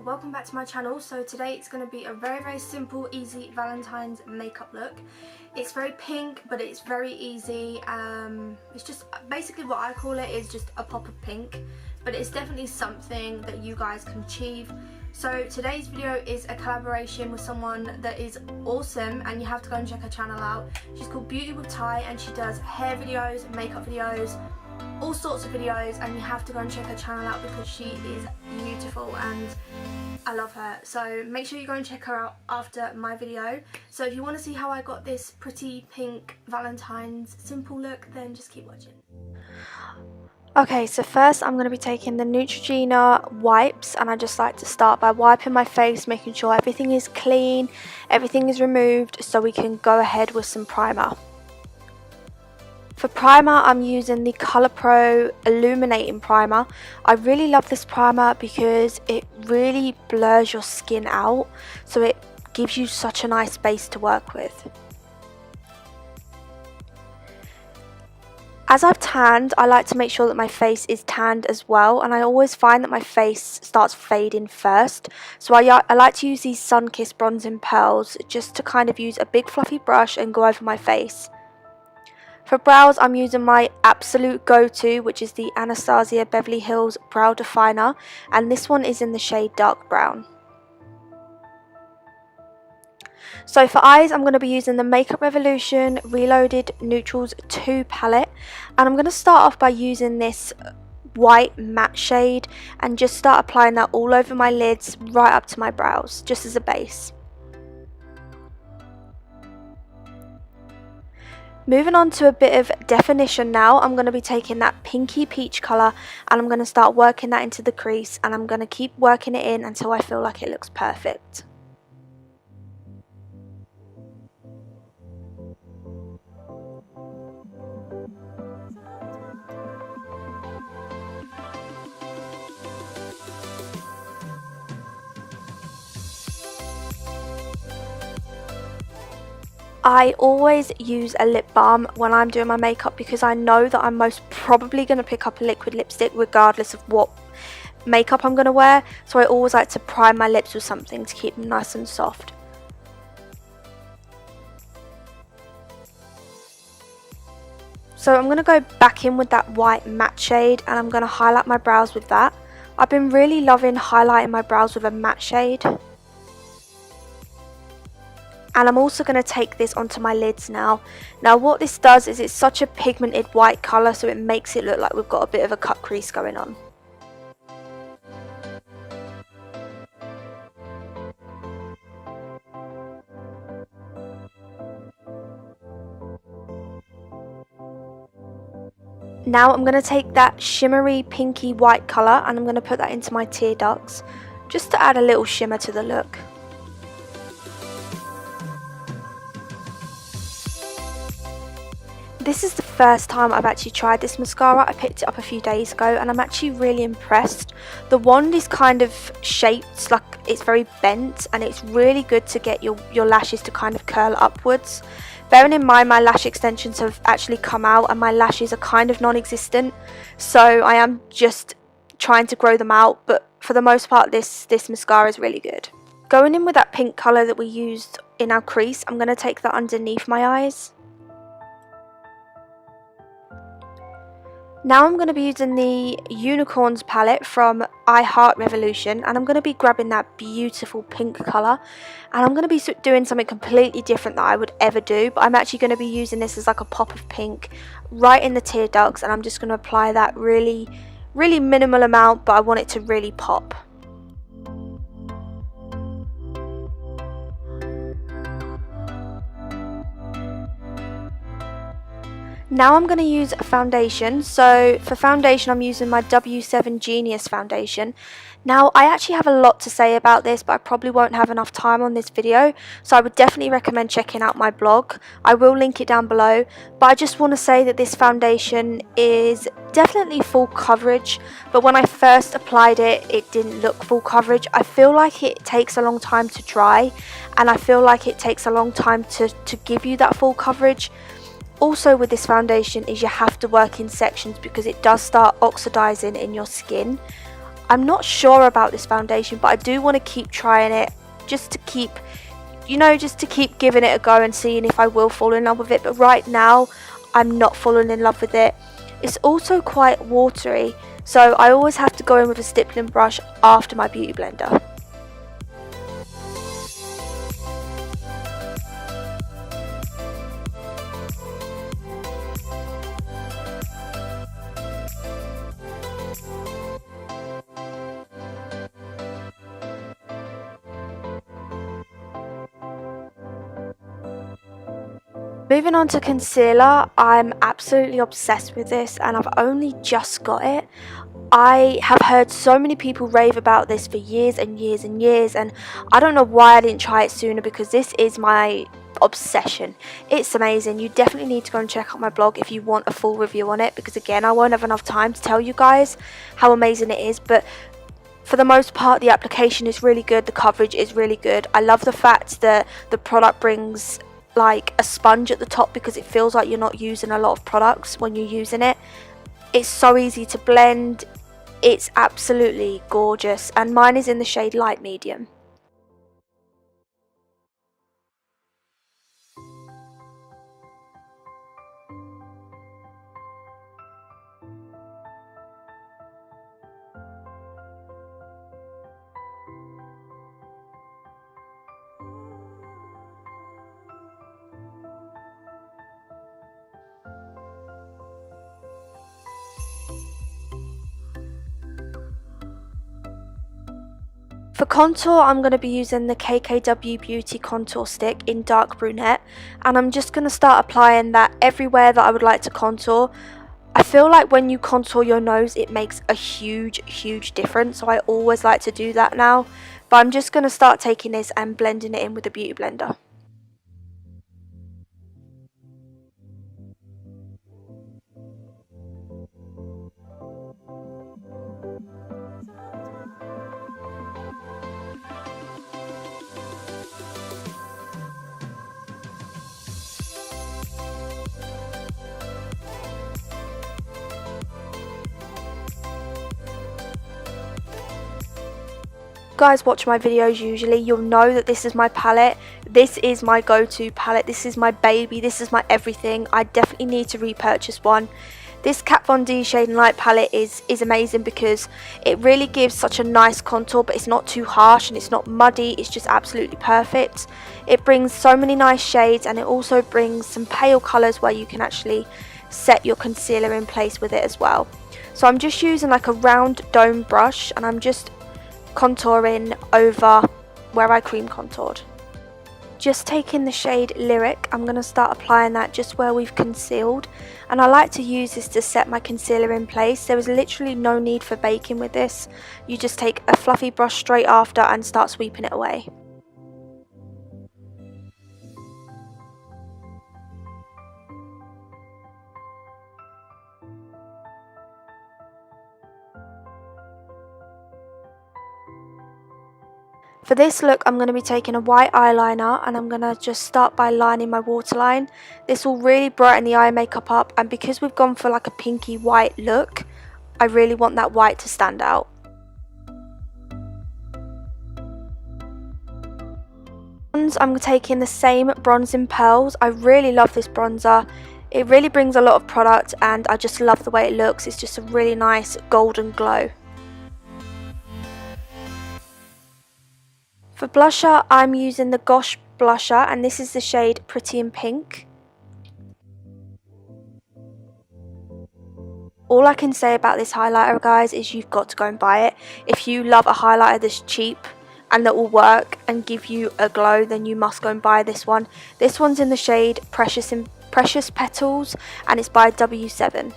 welcome back to my channel. So today it's going to be a very simple, easy Valentine's makeup look. It's very pink, but it's very easy. It's just basically what I call it is just a pop of pink, but it's definitely something that you guys can achieve. So today's video is a collaboration with someone that is awesome, and you have to go and check her channel out. She's called Beauty with Ty, and she does hair videos, makeup videos, all sorts of videos, and you have to go and check her channel out because she is beautiful and I love her. So make sure you go and check her out after my video. So if you want to see how I got this pretty pink Valentine's simple look, then just keep watching. Okay, so first I'm going to be taking the Neutrogena wipes, and I just like to start by wiping my face, making sure everything is clean, everything is removed, so we can go ahead with some primer. For primer, I'm using the Colour Pro Illuminating Primer. I really love this primer because it really blurs your skin out, so it gives you such a nice base to work with. As I've tanned, I like to make sure that my face is tanned as well, and I always find that my face starts fading first. So I like to use these Sun-Kissed Bronzing Pearls just to kind of use a big fluffy brush and go over my face. For brows, I'm using my absolute go-to, which is the Anastasia Beverly Hills Brow Definer, and this one is in the shade Dark Brown. So for eyes, I'm going to be using the Makeup Revolution Reloaded Neutrals 2 palette, and I'm going to start off by using this white matte shade and just start applying that all over my lids right up to my brows, just as a base. Moving on to a bit of definition now, I'm going to be taking that pinky peach colour and I'm going to start working that into the crease, and I'm going to keep working it in until I feel like it looks perfect. I always use a lip balm when I'm doing my makeup because I know that I'm most probably going to pick up a liquid lipstick regardless of what makeup I'm going to wear, so I always like to prime my lips with something to keep them nice and soft. So I'm going to go back in with that white matte shade and I'm going to highlight my brows with that. I've been really loving highlighting my brows with a matte shade. And I'm also going to take this onto my lids now. Now what this does is it's such a pigmented white colour, so it makes it look like we've got a bit of a cut crease going on. Now I'm going to take that shimmery pinky white colour and I'm going to put that into my tear ducts, just to add a little shimmer to the look. This is the first time I've actually tried this mascara. I picked it up a few days ago and I'm actually really impressed. The wand is kind of shaped like it's very bent, and it's really good to get your lashes to kind of curl upwards. Bearing in mind my lash extensions have actually come out and my lashes are kind of non-existent, so I am just trying to grow them out, but for the most part this mascara is really good. Going in with that pink colour that we used in our crease, I'm going to take that underneath my eyes. Now I'm going to be using the Unicorns palette from I Heart Revolution, and I'm going to be grabbing that beautiful pink colour, and I'm going to be doing something completely different that I would ever do, but I'm actually going to be using this as like a pop of pink right in the tear ducts, and I'm just going to apply that really minimal amount, but I want it to really pop. Now I'm going to use a foundation. So for foundation I'm using my W7 Genius foundation. Now I actually have a lot to say about this, but I probably won't have enough time on this video, so I would definitely recommend checking out my blog. I will link it down below, but I just want to say that this foundation is definitely full coverage, but when I first applied it, it didn't look full coverage. I feel like it takes a long time to dry, and I feel like it takes a long time to give you that full coverage. Also with this foundation is you have to work in sections because it does start oxidizing in your skin. I'm not sure about this foundation, but I do want to keep trying it, just to keep, just to keep giving it a go and seeing if I will fall in love with it. But right now, I'm not falling in love with it. It's also quite watery, so I always have to go in with a stippling brush after my beauty blender. Moving on to concealer, I'm absolutely obsessed with this and I've only just got it. I have heard so many people rave about this for years and years and years, and I don't know why I didn't try it sooner, because this is my obsession. It's amazing. You definitely need to go and check out my blog if you want a full review on it, because again, I won't have enough time to tell you guys how amazing it is. But for the most part, the application is really good, the coverage is really good. I love the fact that the product brings like a sponge at the top, because it feels like you're not using a lot of products when you're using it. It's so easy to blend. It's absolutely gorgeous, and mine is in the shade light medium. For contour, I'm going to be using the KKW Beauty Contour Stick in Dark Brunette, and I'm just going to start applying that everywhere that I would like to contour. I feel like when you contour your nose, it makes a huge difference, so I always like to do that now. But I'm just going to start taking this and blending it in with a beauty blender. Guys watch my videos usually, you'll know that this is my palette. This is my go-to palette. This is my baby. This is my everything. I definitely need to repurchase one. This Kat Von D Shade and Light palette is amazing, because it really gives such a nice contour, but it's not too harsh and it's not muddy. It's just absolutely perfect. It brings so many nice shades, and it also brings some pale colours where you can actually set your concealer in place with it as well. So I'm just using like a round dome brush, and I'm just contouring over where I cream contoured. Just taking the shade Lyric, I'm going to start applying that just where we've concealed, and I like to use this to set my concealer in place. There is literally no need for baking with this. You just take a fluffy brush straight after and start sweeping it away. For this look, I'm going to be taking a white eyeliner, and I'm going to just start by lining my waterline. This will really brighten the eye makeup up, and because we've gone for like a pinky white look, I really want that white to stand out. I'm taking the same Bronze in Pearls. I really love this bronzer. It really brings a lot of product, and I just love the way it looks. It's just a really nice golden glow. For blusher, I'm using the Gosh blusher, and this is the shade Pretty in Pink. All I can say about this highlighter, guys, is you've got to go and buy it. If you love a highlighter that's cheap and that will work and give you a glow, then you must go and buy this one. This one's in the shade Precious Petals, and it's by W7.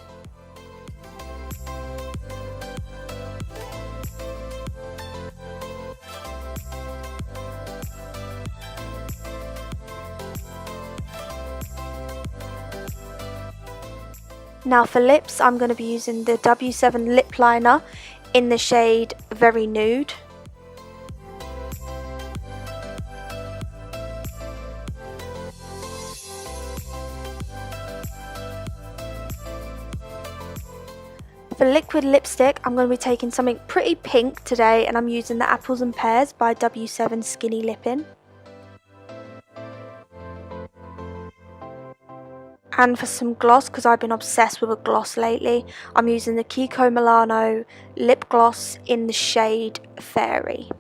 Now for lips, I'm going to be using the W7 lip liner in the shade Very Nude. For liquid lipstick, I'm going to be taking something pretty pink today, and I'm using the Apples and Pears by W7 Skinny Lippin'. And for some gloss, because I've been obsessed with a gloss lately, I'm using the Kiko Milano lip gloss in the shade Fairy.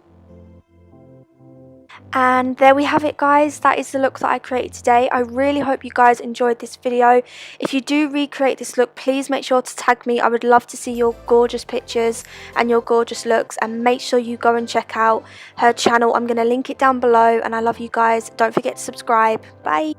And there we have it, guys. That is the look that I created today. I really hope you guys enjoyed this video. If you do recreate this look, please make sure to tag me. I would love to see your gorgeous pictures and your gorgeous looks, and make sure you go and check out her channel. I'm going to link it down below, and I love you guys. Don't forget to subscribe. Bye.